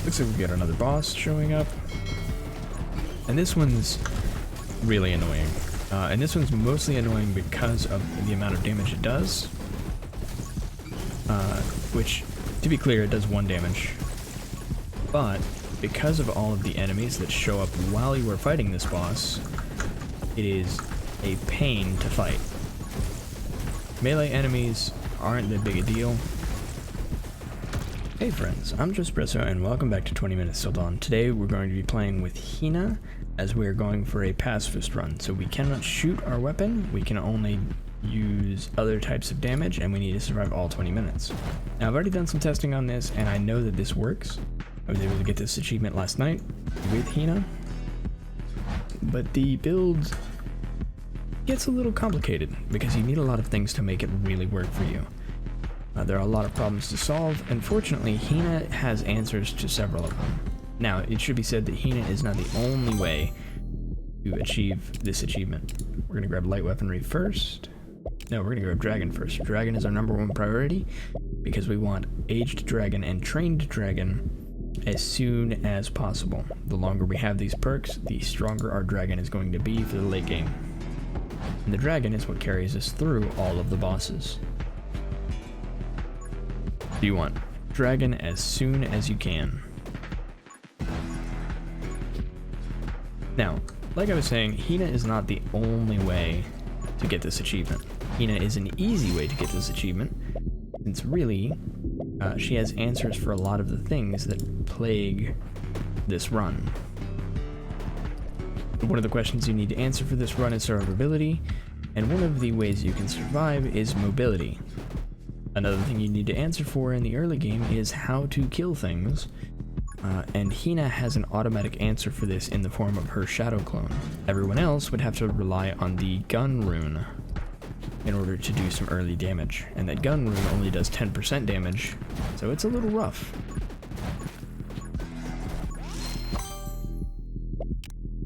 Looks like we got another boss showing up. And this one's really annoying. And this one's mostly annoying because of the amount of damage it does. Which, to be clear, it does 1 damage. But because of all of the enemies that show up while you are fighting this boss, it is a pain to fight. Melee enemies aren't that big a deal. Hey friends, I'm Joespresso and welcome back to 20 Minutes Till Dawn. Today we're going to be playing with Hina as we are going for a pacifist run. So we cannot shoot our weapon, we can only use other types of damage, and we need to survive all 20 minutes. Now I've already done some testing on this and I know that this works. I was able to get this achievement last night with Hina, but the build gets a little complicated because you need a lot of things to make it really work for you. There are a lot of problems to solve, and fortunately Hina has answers to several of them. Now, it should be said that Hina is not the only way to achieve this achievement. We're going to grab light weaponry first. No, we're going to grab dragon first. Dragon is our #1 priority because we want aged dragon and trained dragon as soon as possible. The longer we have these perks, the stronger our dragon is going to be for the late game. And the dragon is what carries us through all of the bosses. So you want dragon as soon as you can. Now, like I was saying, Hina is not the only way to get this achievement. Hina is an easy way to get this achievement, since really, she has answers for a lot of the things that plague this run. One of the questions you need to answer for this run is survivability, and one of the ways you can survive is mobility. Another thing you need to answer for in the early game is how to kill things, and Hina has an automatic answer for this in the form of her shadow clone. Everyone else would have to rely on the gun rune in order to do some early damage, and that gun rune only does 10% damage, so it's a little rough.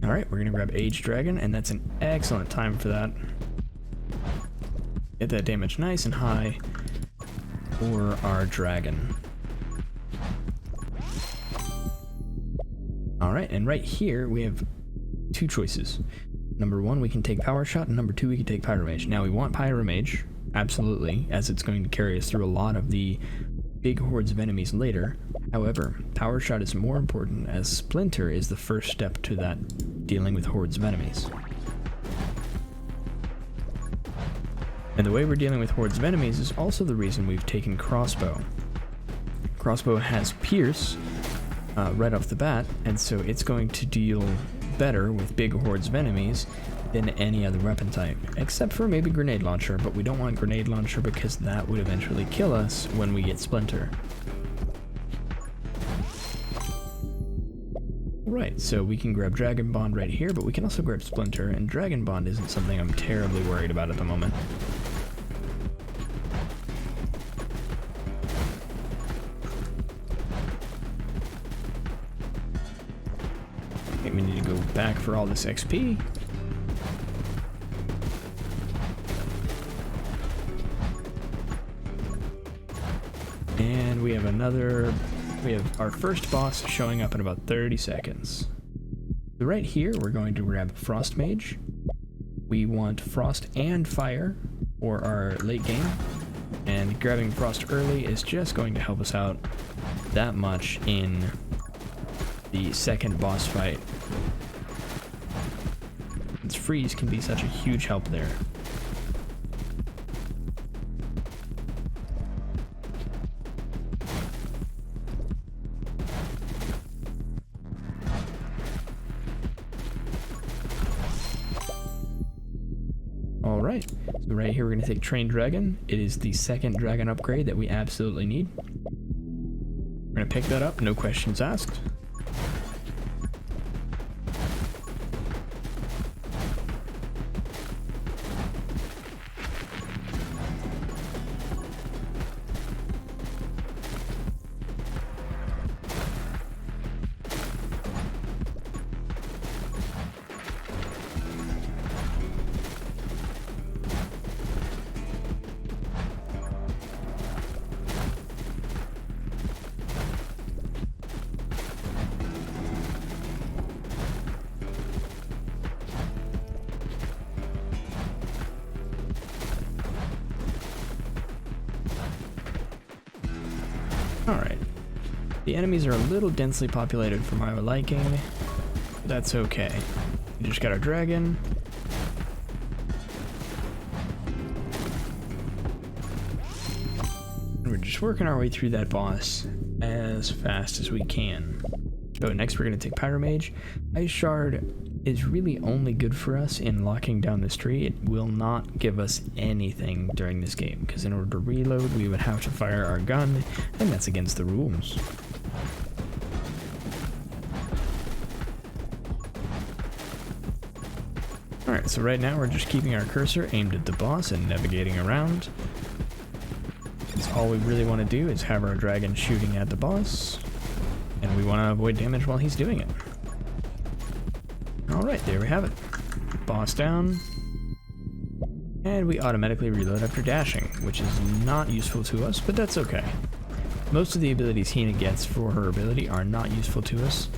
Alright, we're gonna grab Aged Dragon, and that's an excellent time for that. Get that damage nice and high for our dragon. Alright, and right here we have 2 choices. #1, we can take Power Shot, and #2, we can take Pyromage. Now we want Pyromage, absolutely, as it's going to carry us through a lot of the big hordes of enemies later. However, Power Shot is more important as Splinter is the first step to that dealing with hordes of enemies. And the way we're dealing with hordes of enemies is also the reason we've taken Crossbow. Crossbow has Pierce right off the bat, and so it's going to deal better with big hordes of enemies than any other weapon type, except for maybe Grenade Launcher, but we don't want Grenade Launcher because that would eventually kill us when we get Splinter. Right, so we can grab Dragon Bond right here, but we can also grab Splinter, and Dragon Bond isn't something I'm terribly worried about at the moment. Okay, we need to go back for all this XP. And we have our first boss showing up in about 30 seconds. So right here, we're going to grab Frost Mage. We want Frost and Fire for our late game, and grabbing Frost early is just going to help us out that much in the second boss fight. Its freeze can be such a huge help there. Alright, so right here we're going to take Trained Dragon. It is the second dragon upgrade that we absolutely need. We're going to pick that up, no questions asked. The enemies are a little densely populated for my liking, but that's okay. We just got our dragon. We're just working our way through that boss as fast as we can. So next we're going to take Pyromage. Ice Shard is really only good for us in locking down this tree. It will not give us anything during this game, because in order to reload we would have to fire our gun, and that's against the rules. Alright, so right now we're just keeping our cursor aimed at the boss and navigating around. That's all we really want to do, is have our dragon shooting at the boss, and we want to avoid damage while he's doing it. Alright, there we have it. Boss down. And we automatically reload after dashing, which is not useful to us, but that's okay. Most of the abilities Hina gets for her ability are not useful to us.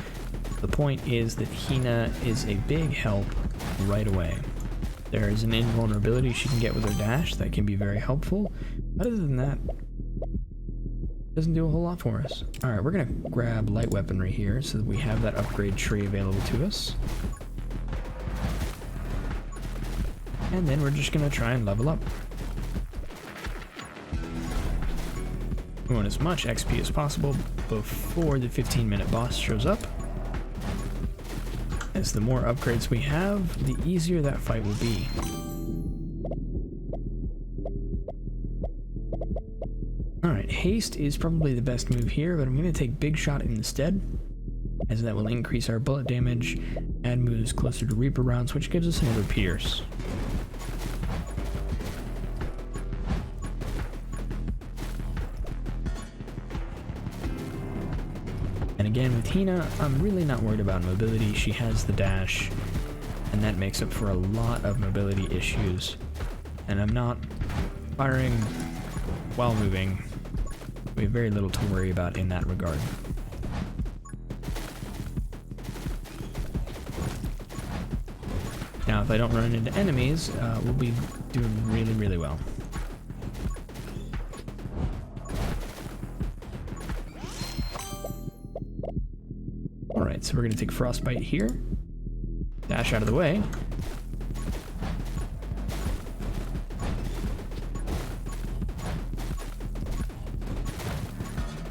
The point is that Hina is a big help right away. There is an invulnerability she can get with her dash that can be very helpful. Other than that, doesn't do a whole lot for us. Alright, we're gonna grab light weaponry here so that we have that upgrade tree available to us. And then we're just gonna try and level up. We want as much XP as possible before the 15-minute boss shows up. As the more upgrades we have, the easier that fight will be. Alright, haste is probably the best move here, but I'm going to take Big Shot instead, as that will increase our bullet damage and moves closer to Reaper rounds, which gives us another pierce. And again, with Hina, I'm really not worried about mobility. She has the dash, and that makes up for a lot of mobility issues. And I'm not firing while moving. We have very little to worry about in that regard. Now, if I don't run into enemies, we'll be doing really, really well. Alright, so we're going to take Frostbite here. Dash out of the way.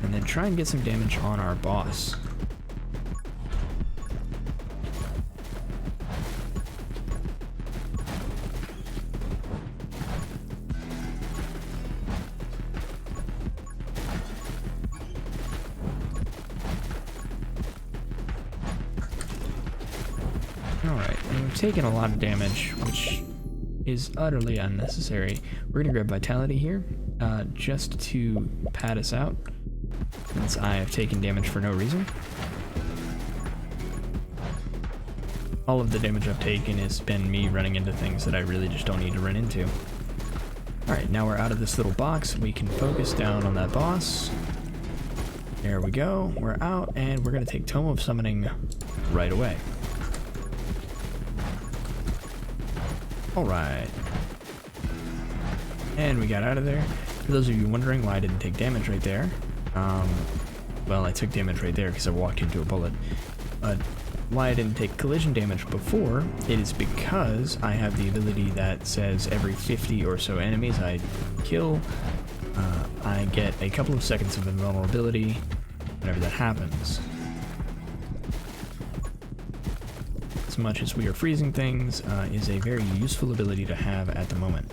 And then try and get some damage on our boss. Alright, and we've taken a lot of damage, which is utterly unnecessary. We're going to grab Vitality here, just to pad us out, since I have taken damage for no reason. All of the damage I've taken has been me running into things that I really just don't need to run into. Alright, now we're out of this little box. We can focus down on that boss. There we go. We're out, and we're going to take Tome of Summoning right away. Alright. And we got out of there. For those of you wondering why I didn't take damage right there, well, I took damage right there because I walked into a bullet. But why I didn't take collision damage before, it is because I have the ability that says every 50 or so enemies I kill, I get a couple of seconds of invulnerability whenever that happens. As much as we are freezing things, is a very useful ability to have at the moment.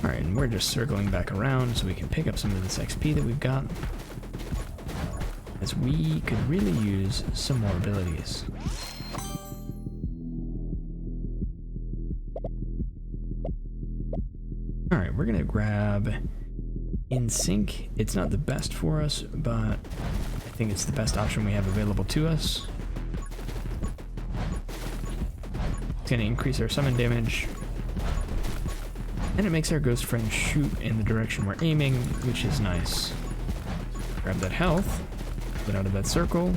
Alright, and we're just circling back around so we can pick up some of this XP that we've got, as we could really use some more abilities. Alright, we're gonna grab In Sync. It's not the best for us, but I think it's the best option we have available to us. It's going to increase our summon damage, and it makes our ghost friend shoot in the direction we're aiming, which is nice. Grab that health, get out of that circle.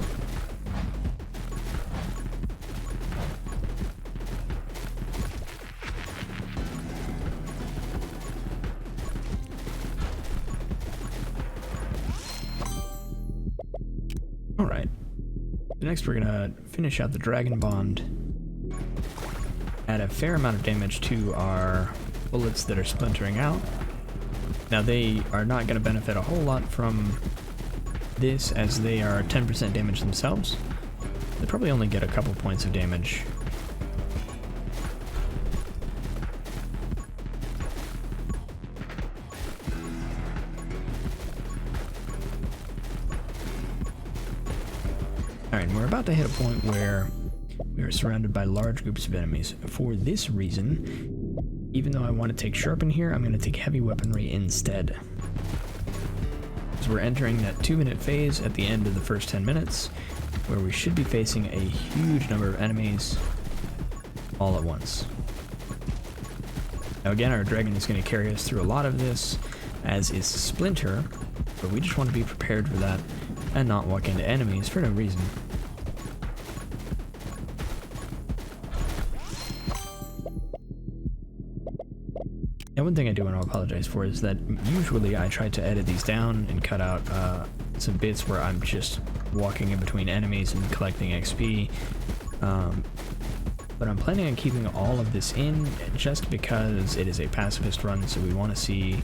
Alright. Next we're gonna finish out the Dragon Bond. Add a fair amount of damage to our bullets that are splintering out. Now they are not going to benefit a whole lot from this as they are 10% damage themselves. They probably only get a couple points of damage. Alright, we're about to hit a point where we are surrounded by large groups of enemies. For this reason, even though I want to take Sharpen here, I'm going to take Heavy Weaponry instead. So we're entering that 2-minute phase at the end of the first 10 minutes, where we should be facing a huge number of enemies all at once. Now again, our dragon is going to carry us through a lot of this, as is Splinter, but we just want to be prepared for that and not walk into enemies for no reason. Now one thing I do want to apologize for is that usually I try to edit these down and cut out some bits where I'm just walking in between enemies and collecting XP, but I'm planning on keeping all of this in just because it is a pacifist run, so we want to see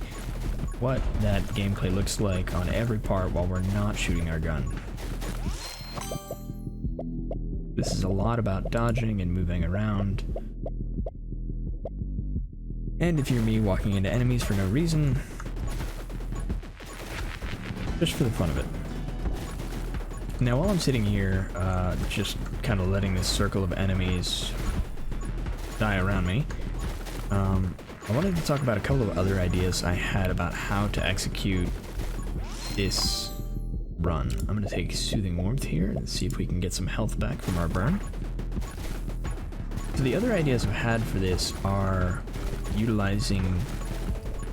what that gameplay looks like on every part while we're not shooting our gun. This is a lot about dodging and moving around. And if you're me walking into enemies for no reason, just for the fun of it. Now while I'm sitting here, just kind of letting this circle of enemies die around me, I wanted to talk about a couple of other ideas I had about how to execute this run. I'm going to take Soothing Warmth here and see if we can get some health back from our burn. So the other ideas I've had for this are utilizing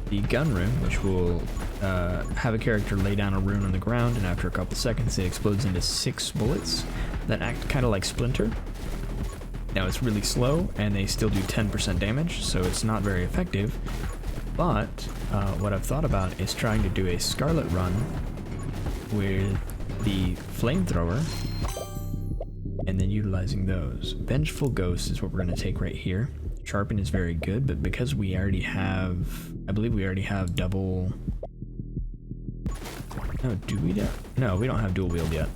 the gun rune, which will have a character lay down a rune on the ground, and after a couple seconds it explodes into 6 bullets that act kind of like Splinter. Now it's really slow and they still do 10% damage, so it's not very effective, but what I've thought about is trying to do a Scarlet run with the flamethrower and then utilizing those. Vengeful Ghost is what we're going to take right here. Sharpen is very good, but because we already have, I believe we already have double... No, do we? No, we don't have dual wield yet.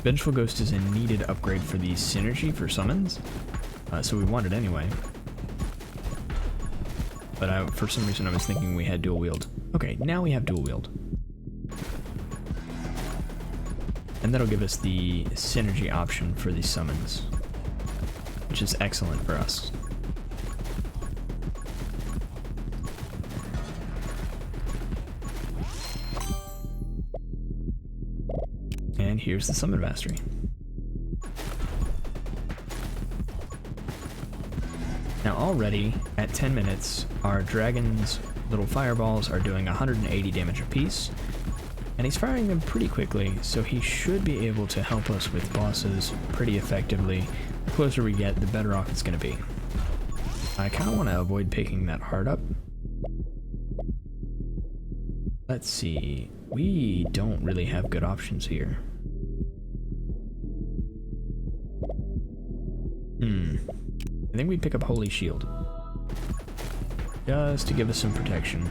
Vengeful Ghost is a needed upgrade for the synergy for summons, so we want it anyway. But for some reason I was thinking we had dual wield. Okay, now we have dual wield. And that'll give us the synergy option for the summons, which is excellent for us. And here's the summon mastery. Now already, at 10 minutes, our dragon's little fireballs are doing 180 damage apiece, and he's firing them pretty quickly, so he should be able to help us with bosses pretty effectively. The closer we get, the better off it's going to be. I kind of want to avoid picking that heart up. Let's see, we don't really have good options here. I think we pick up Holy Shield, just to give us some protection.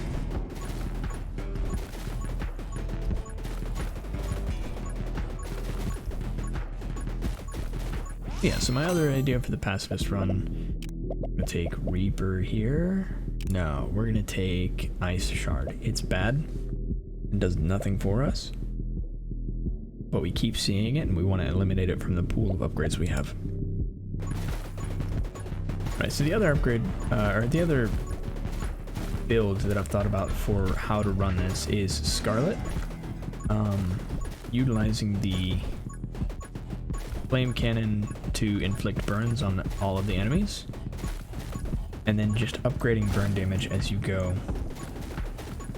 Yeah, so my other idea for the Pacifist run, I'm going to take Reaper here. No, we're going to take Ice Shard. It's bad. It does nothing for us. But we keep seeing it, and we want to eliminate it from the pool of upgrades we have. Right, so the other upgrade, or the other build that I've thought about for how to run this is Scarlet. Utilizing the Flame Cannon to inflict burns on all of the enemies, and then just upgrading burn damage as you go,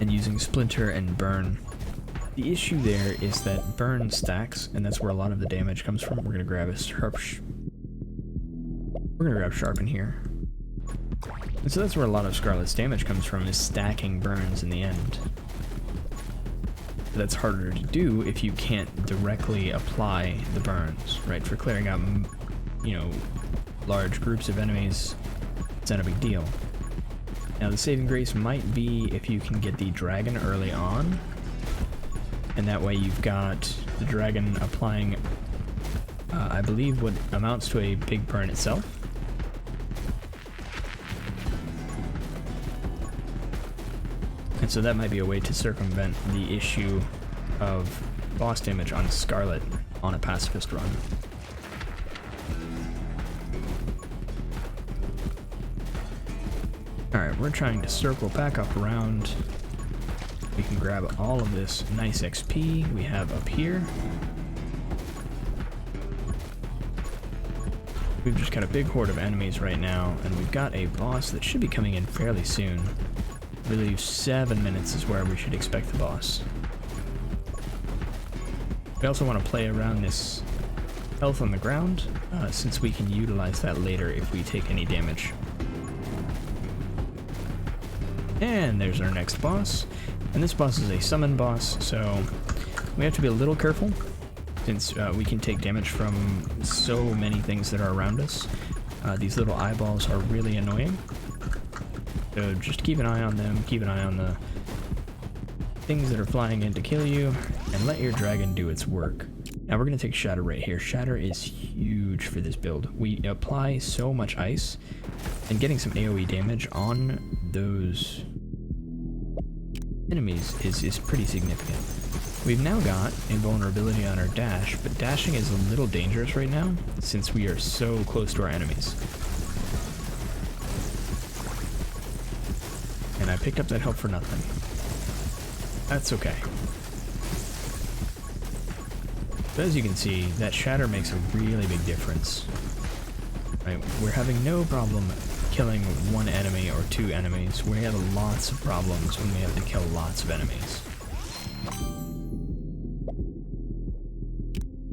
and using Splinter and Burn. The issue there is that Burn stacks, and that's where a lot of the damage comes from. We're gonna grab Sharpen here. And so that's where a lot of Scarlet's damage comes from, is stacking burns in the end. That's harder to do if you can't directly apply the burns, right? For clearing out, you know, large groups of enemies, it's not a big deal. Now the saving grace might be if you can get the dragon early on, and that way you've got the dragon applying, I believe, what amounts to a big burn itself. And so that might be a way to circumvent the issue of boss damage on Scarlet on a pacifist run. Alright, we're trying to circle back up around. We can grab all of this nice XP we have up here. We've just got a big horde of enemies right now, and we've got a boss that should be coming in fairly soon. I believe 7 minutes is where we should expect the boss. We also want to play around this health on the ground, since we can utilize that later if we take any damage. And there's our next boss. And this boss is a summon boss, so we have to be a little careful, since we can take damage from so many things that are around us. These little eyeballs are really annoying. So just keep an eye on them, keep an eye on the things that are flying in to kill you, and let your dragon do its work. Now we're going to take Shatter right here. Shatter is huge for this build. We apply so much ice, and getting some AoE damage on those enemies is pretty significant. We've now got invulnerability on our dash, but dashing is a little dangerous right now, since we are so close to our enemies. And I picked up that help for nothing. That's okay. But as you can see, that Shatter makes a really big difference. Right? We're having no problem killing one enemy or two enemies. We have lots of problems when we have to kill lots of enemies.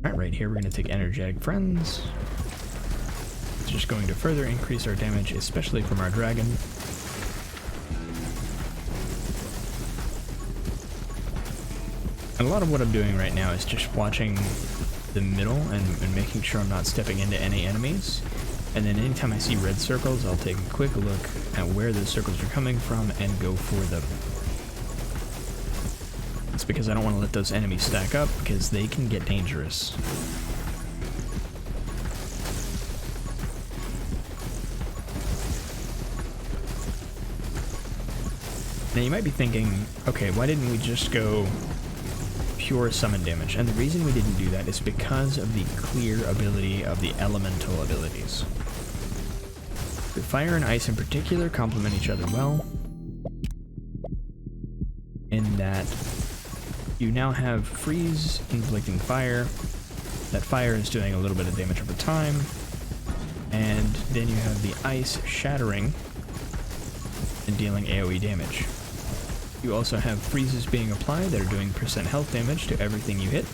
Alright, right here we're going to take Energetic Friends. It's just going to further increase our damage, especially from our dragon. And a lot of what I'm doing right now is just watching the middle and making sure I'm not stepping into any enemies. And then anytime I see red circles, I'll take a quick look at where those circles are coming from and go for them. It's because I don't want to let those enemies stack up, because they can get dangerous. Now you might be thinking, okay, why didn't we just go pure summon damage? And the reason we didn't do that is because of the clear ability of the elemental abilities. The fire and ice in particular complement each other well, in that you now have freeze inflicting fire. That fire is doing a little bit of damage over time, and then you have the ice shattering and dealing AoE damage. You also have freezes being applied that are doing % health damage to everything you hit.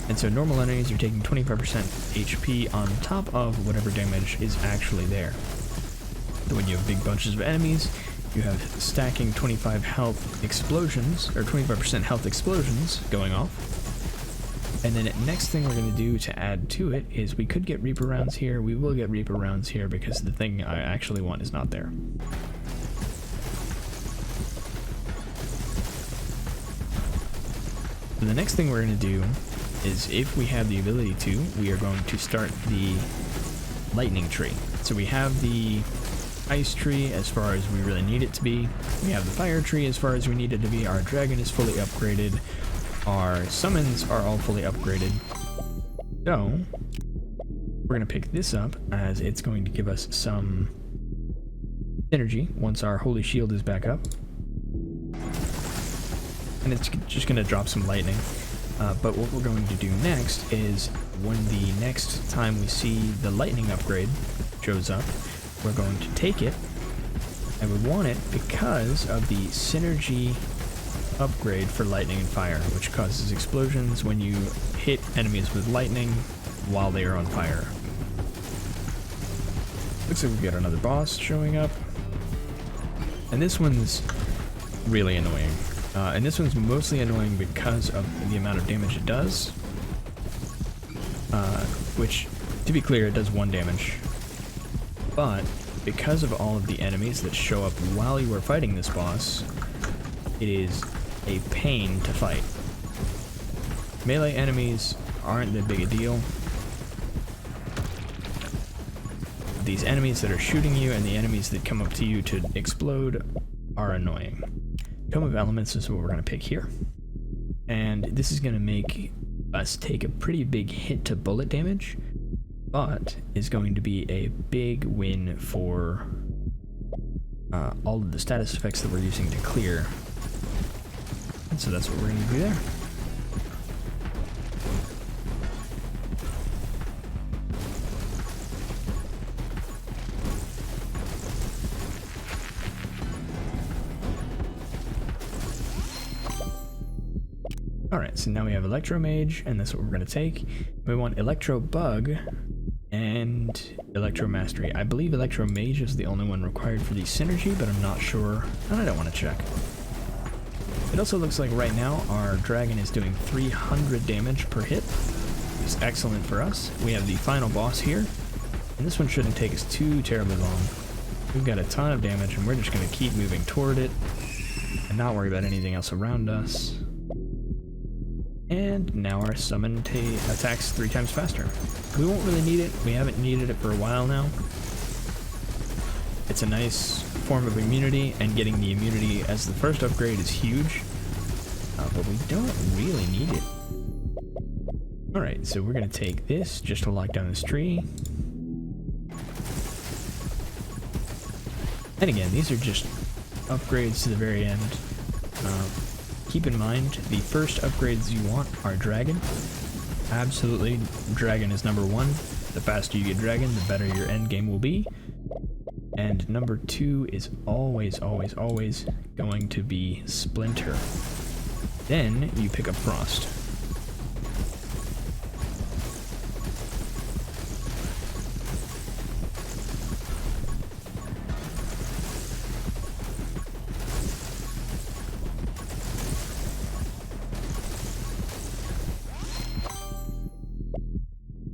And so normal enemies are taking 25% HP on top of whatever damage is actually there. So when you have big bunches of enemies, you have stacking 25 health explosions, or 25% health explosions going off. And then next thing we're going to do to add to it is we could get Reaper rounds here. We will get Reaper rounds here because the thing I actually want is not there. So the next thing we're going to do is, if we have the ability to, we are going to start the lightning tree. So we have the ice tree as far as we really need it to be. We have the fire tree as far as we need it to be. Our dragon is fully upgraded. Our summons are all fully upgraded. So we're going to pick this up, as it's going to give us some synergy once our holy shield is back up. And it's just going to drop some lightning. But what we're going to do next is, when the next time we see the lightning upgrade shows up, we're going to take it, and we want it because of the synergy upgrade for lightning and fire, which causes explosions when you hit enemies with lightning while they are on fire. Looks like we've got another boss showing up, and this one's really annoying. And this one's mostly annoying because of the amount of damage it does. Which, to be clear, it does 1 damage. But because of all of the enemies that show up while you are fighting this boss, it is a pain to fight. Melee enemies aren't that big a deal. These enemies that are shooting you and the enemies that come up to you to explode are annoying. Tome of Elements is what we're going to pick here. And this is going to make us take a pretty big hit to bullet damage, but is going to be a big win for all of the status effects that we're using to clear. And so that's what we're going to do there. Alright, so now we have Electro Mage, and that's what we're going to take. We want Electro Bug and Electro Mastery. I believe Electro Mage is the only one required for the synergy, but I'm not sure, and I don't want to check. It also looks like right now our dragon is doing 300 damage per hit. It's excellent for us. We have the final boss here, and this one shouldn't take us too terribly long. We've got a ton of damage, and we're just going to keep moving toward it and not worry about anything else around us. And now our summon attacks 3 times faster. We won't really need it. We haven't needed it for a while now. It's a nice form of immunity, and getting the immunity as the first upgrade is huge. But we don't really need it. Alright, so we're going to take this just to lock down this tree. And again, these are just upgrades to the very end. Keep in mind, the first upgrades you want are Dragon. Absolutely, Dragon is number 1. The faster you get Dragon, the better your end game will be. And number 2 is always going to be Splinter. Then you pick up Frost.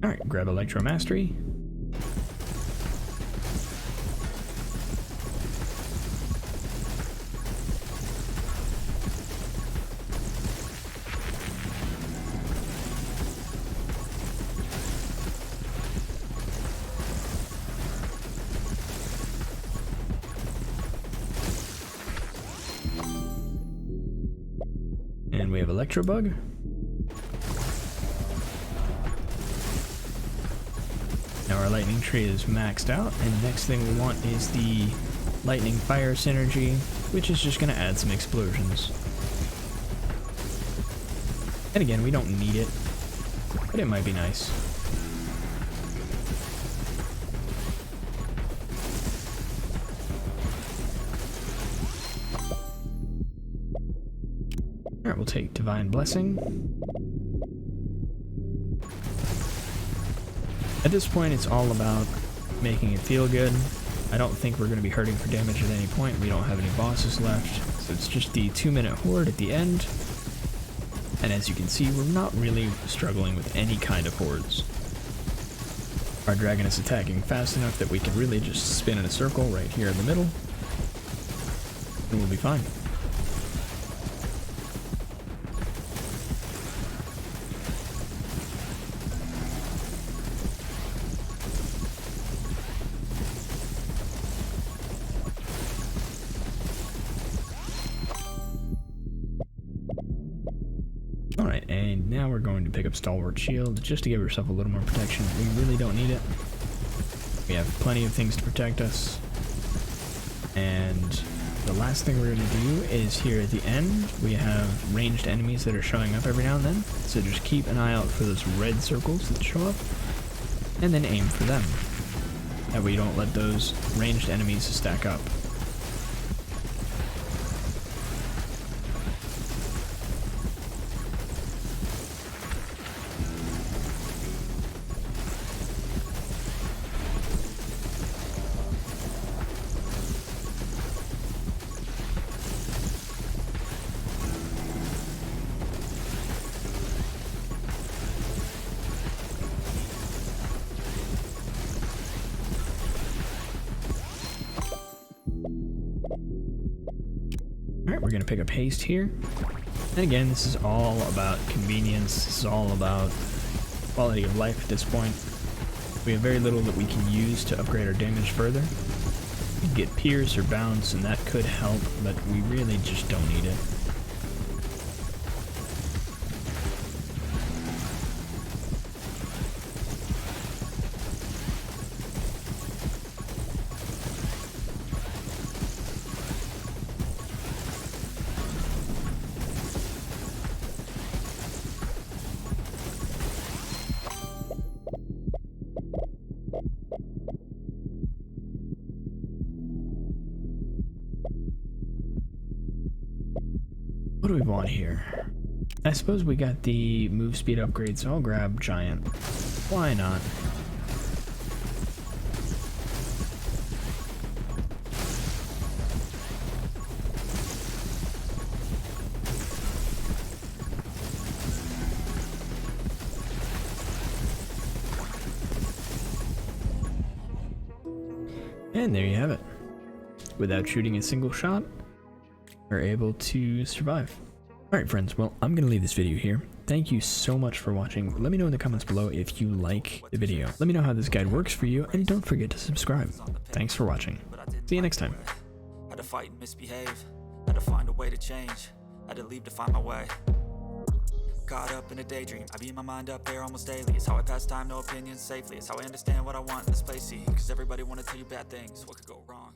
Alright, grab Electro Mastery. And we have Electro Bug. Now our lightning tree is maxed out, and the next thing we want is the lightning fire synergy, which is just going to add some explosions. And again, we don't need it, but it might be nice. Alright, we'll take Divine Blessing. At this point, it's all about making it feel good. I don't think we're going to be hurting for damage at any point. We don't have any bosses left, so it's just the 2-minute horde at the end. And as you can see, we're not really struggling with any kind of hordes. Our dragon is attacking fast enough that we can really just spin in a circle right here in the middle, and we'll be fine. Alright, and now we're going to pick up Stalwart Shield just to give ourselves a little more protection. We really don't need it. We have plenty of things to protect us. And the last thing we're going to do is here at the end, we have ranged enemies that are showing up every now and then. So just keep an eye out for those red circles that show up, and then aim for them. That way you don't let those ranged enemies stack up. going to pick up haste here. And again, this is all about convenience. This is all about quality of life at this point. We have very little that we can use to upgrade our damage further. We get pierce or bounce, and that could help, but we really just don't need it. What do we want here? I suppose we got the move speed upgrade, so I'll grab Giant. Why not? And there you have it. Without shooting a single shot, we're able to survive. Alright friends, well, I'm gonna leave this video here. Thank you so much for watching. Let me know in the comments below if you like the video. Let me know how this guide works for you, and don't forget to subscribe. Thanks for watching. See you next time. Had to fight and misbehave, had to find a way to change, had to leave to find my way. Caught up in a daydream, I beat my mind up there almost daily. It's how I pass time, no opinions safely. It's how I understand what I want in this place, see. Cause everybody wanna tell you bad things, what could go wrong?